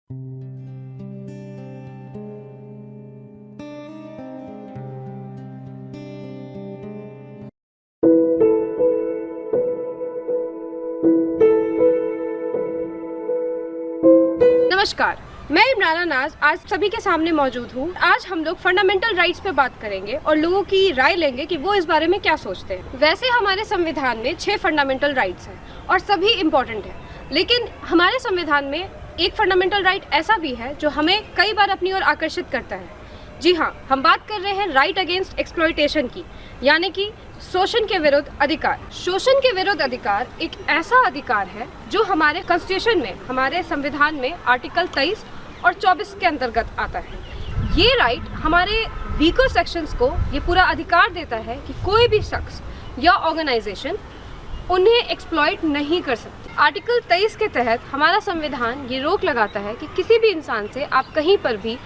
नमस्कार, मैं इमराना नाज आज सभी के सामने मौजूद हूँ। आज हम लोग फंडामेंटल राइट्स पे बात करेंगे और लोगों की राय लेंगे कि वो इस बारे में क्या सोचते हैं। वैसे हमारे संविधान में 6 फंडामेंटल राइट्स हैं और सभी इम्पोर्टेंट हैं, लेकिन हमारे संविधान में एक फंडामेंटल राइट ऐसा भी है जो हमें कई बार अपनी ओर आकर्षित करता है। जी हाँ, हम बात कर रहे हैं राइट अगेंस्ट एक्सप्लॉयटेशन की, यानी कि शोषण के विरुद्ध अधिकार। शोषण के विरुद्ध अधिकार एक ऐसा अधिकार है जो हमारे कॉन्स्टिट्यूशन में, हमारे संविधान में आर्टिकल 23 और 24 के अंतर्गत आता है। ये राइट हमारे वीकर सेक्शंस को ये पूरा अधिकार देता है कि कोई भी शख्स या ऑर्गेनाइजेशन उन्हें एक्सप्लॉइट नहीं कर सकती। आर्टिकल 23 के तहत हमारा संविधान ये रोक लगाता है कि किसी भी इंसान से आप कहीं पर भी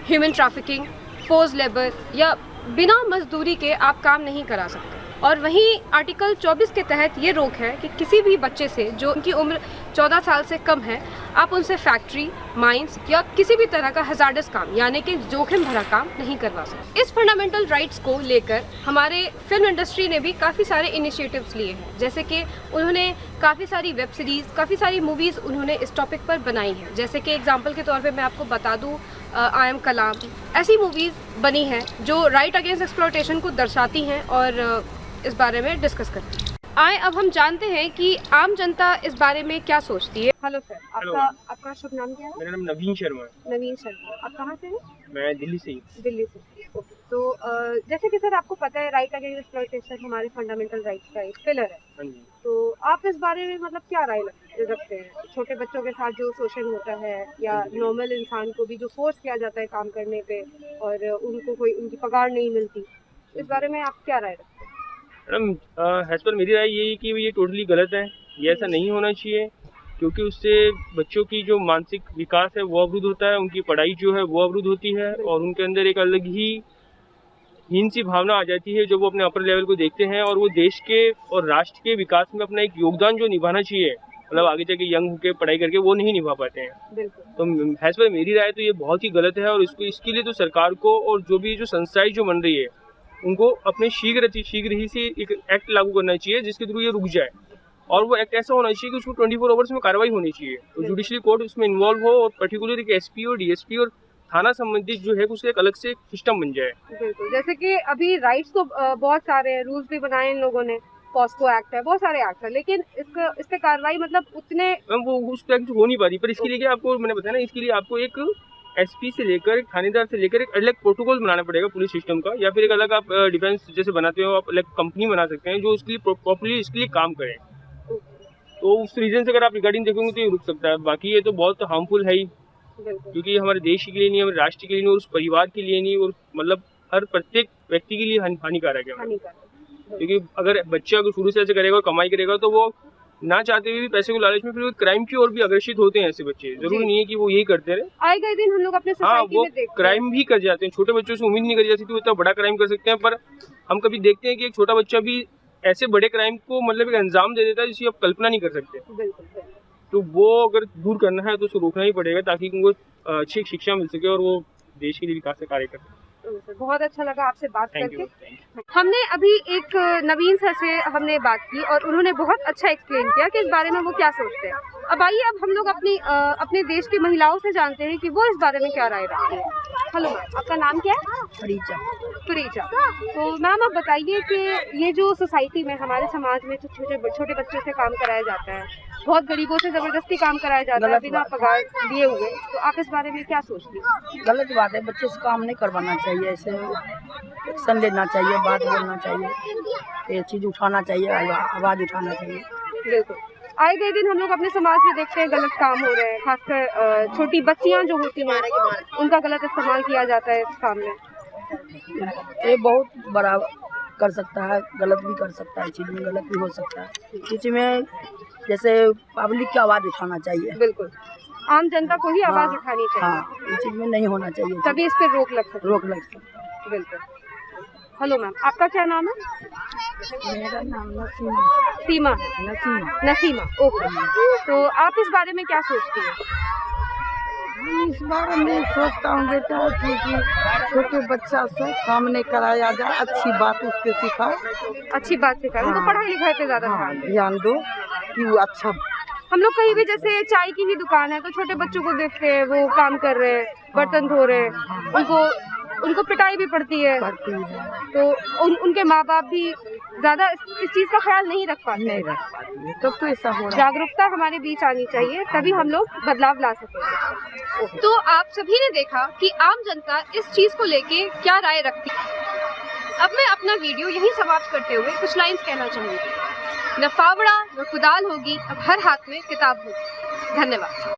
ह्यूमन ट्रैफिकिंग, फोर्स लेबर या बिना मजदूरी के आप काम नहीं करा सकते। और वहीं आर्टिकल 24 के तहत ये रोक है कि किसी भी बच्चे से जो उनकी उम्र 14 साल से कम है, आप उनसे फैक्ट्री, माइंस या किसी भी तरह का हजार्डस काम यानी कि जोखिम भरा काम नहीं करवा सकते। इस फंडामेंटल राइट्स को लेकर हमारे फिल्म इंडस्ट्री ने भी काफ़ी सारे इनिशिएटिव्स लिए हैं, जैसे कि उन्होंने काफ़ी सारी वेब सीरीज़, काफ़ी सारी मूवीज़ उन्होंने इस टॉपिक पर बनाई हैं। जैसे कि एग्जाम्पल के तौर पर मैं आपको बता दूँ, आई एम कलाम, ऐसी मूवीज़ बनी हैं जो राइट अगेंस्ट एक्सप्लॉयटेशन को दर्शाती हैं और इस बारे में डिस्कस करते हैं। आए अब हम जानते हैं कि आम जनता इस बारे में क्या सोचती है। हेलो सर, आपका शुभ नाम क्या है? मेरा नाम नवीन शर्मा है। नवीन शर्मा, आप कहाँ से हैं? मैं दिल्ली से ही। दिल्ली से, ओके। तो जैसे कि सर आपको पता है राइट अगेंस्ट एक्सप्लॉयटेशन हमारे फंडामेंटल राइट्स का एक पिलर है। हाँ जी। तो आप इस बारे में मतलब क्या राय रखते हैं? छोटे बच्चों के साथ जो शोषण होता है या नॉर्मल इंसान को भी जो फोर्स किया जाता है काम करने पे और उनको कोई उनकी पगार नहीं मिलती, इस बारे में आप क्या राय रखते हैं? मैडम, एज पर मेरी राय ये है कि ये टोटली गलत है। ये ऐसा नहीं होना चाहिए, क्योंकि उससे बच्चों की जो मानसिक विकास है वो अवरुद्ध होता है, उनकी पढ़ाई जो है वो अवरुद्ध होती है और उनके अंदर एक अलग ही हीन सी भावना आ जाती है जो वो अपने अपर लेवल को देखते हैं और वो देश के और राष्ट्र के विकास में अपना एक योगदान जो निभाना चाहिए, मतलब आगे जाके यंग होकर पढ़ाई करके, वो नहीं निभा पाते हैं। तो एज पर मेरी राय तो ये बहुत ही गलत है और इसके लिए तो सरकार को और जो भी जो संस्थाएं जो बन रही है उनको अपने शीघ्र ही से एक एक्ट लागू करना चाहिए जिसके थ्रू ये रुक जाए। और वो एक्ट ऐसा होना चाहिए कि उसमें 24 आवर्स में कार्रवाई होनी चाहिए, तो जुडिशरी कोर्ट उसमें इन्वॉल्व हो और पर्टिकुलर एक एसपी और डीएसपी और थाना संबंधित जो है उसका एक अलग से सिस्टम बन जाए। बिल्कुल, जैसे कि अभी राइट्स तो बहुत सारे हैं, रूल्स भी बनाए इन लोगों ने, पॉस्को एक्ट है, बहुत सारे एक्ट है, लेकिन इस पे कार्रवाई मतलब उतने वो उस पर हो नहीं पाती। पर इसके लिए आपको मैंने बताया ना, इसके लिए आपको एक एसपी से लेकर थानेदार से लेकर एक अलग प्रोटोकॉल बनाना पड़ेगा पुलिस सिस्टम का, या फिर एक अलग आप डिफेंस जैसे बनाते हो आप अलग कंपनी बना सकते हैं जो इसके लिए प्रॉपर्ली इसके लिए काम करे। तो उस रीजन से अगर आप रिगार्डिंग देखोगे तो ये रुक सकता है। बाकी ये तो बहुत हार्मफुल है ही, क्योंकि हमारे देश के लिए नहीं, हमारे राष्ट्र के लिए नहीं और उस परिवार के लिए नहीं, और मतलब हर प्रत्येक व्यक्ति के लिए हानिकारक है। क्योंकि अगर बच्चा अगर शुरू से ऐसे करेगा और कमाई करेगा तो वो ना चाहते हुए भी पैसे को लालच में फिर क्राइम की ओर भी अग्रसित होते हैं। ऐसे बच्चे जरूरी नहीं है कि वो यही करते रहे, आए गए दिन हम लोग अपने सोसाइटी में देखते हैं क्राइम भी कर जाते हैं। छोटे बच्चों से उम्मीद नहीं करी जाती थी वो इतना बड़ा क्राइम कर सकते हैं, पर हम कभी देखते हैं कि एक छोटा बच्चा भी ऐसे बड़े क्राइम को मतलब एक अंजाम दे देता है जिसकी आप कल्पना नहीं कर सकते। तो वो अगर दूर करना है तो उसको रोकना ही पड़ेगा, ताकि उनको अच्छी शिक्षा मिल सके और वो देश के लिए विकास का कार्य कर सके। बहुत अच्छा लगा आपसे बात करके। हमने अभी एक नवीन सर से हमने बात की और उन्होंने बहुत अच्छा एक्सप्लेन किया कि इस बारे में वो क्या सोचते हैं। अब आइए अब हम लोग अपने देश की महिलाओं से जानते हैं कि वो इस बारे में क्या राय रखती है। हेलो मैम, आपका नाम क्या है? फरीजा। तो मैम आप बताइए कि ये जो सोसाइटी में हमारे समाज में छोटे बच्चों से काम कराया जाता है, बहुत गरीबों से जबरदस्ती काम कराया जाता है बिना पगार दिए हुए, तो आप इस बारे में क्या सोचती हैं? गलत बात है, बच्चे से काम नहीं करवाना चाहिए, ऐसे एक्शन लेना चाहिए, बात बोलना चाहिए, ये चीज़ उठाना चाहिए, आवाज़ उठाना चाहिए। बिल्कुल, आए गए दिन हम लोग अपने समाज में देखते हैं गलत काम हो रहे हैं, खासकर छोटी बच्चियां जो होती हैं उनका गलत इस्तेमाल किया जाता है इस काम में। ये बहुत बड़ा कर सकता है, गलत भी कर सकता है, चीज़ में गलत भी हो सकता है। किसी में जैसे पब्लिक की आवाज़ उठाना चाहिए। बिल्कुल, आम जनता को ही आवाज़ उठानी चाहिए। हाँ, ये चीज़ में नहीं होना चाहिए, तभी इस पर रोक लग सकती है। बिल्कुल। हेलो मैम, आपका क्या नाम है? मेरा नाम सीमा। नसीमा। ओके, तो आप इस बारे में क्या सोचती हैं? इस बारे में सोचता हूँ बेटा कि छोटे बच्चा से काम नहीं कराया जाए, अच्छी बात उसके सिखाओ, अच्छी बात सिखाएं, उनको हाँ। पढ़ाई लिखाई पे ज्यादा हाँ, ध्यान दें। ध्यान दो कि वो अच्छा हम लोग कहीं भी जैसे चाय की ही दुकान है तो छोटे बच्चों को देखते हैं वो काम कर रहे हैं, बर्तन धो रहे हैं, उनको पिटाई भी पड़ती है, करती है, तो उनके माँ बाप भी ज्यादा इस चीज का ख्याल नहीं रख पाते। नहीं रख पाती है, तब तो ऐसा हो रहा है। जागरूकता हमारे बीच आनी चाहिए, तभी हम लोग बदलाव ला सकेंगे। तो आप सभी ने देखा कि आम जनता इस चीज को लेके क्या राय रखती है। अब मैं अपना वीडियो यहीं समाप्त करते हुए कुछ लाइंस कहना चाहूंगी। न फावड़ा न कुदाल होगी, अब हर हाथ में किताब होगी। धन्यवाद।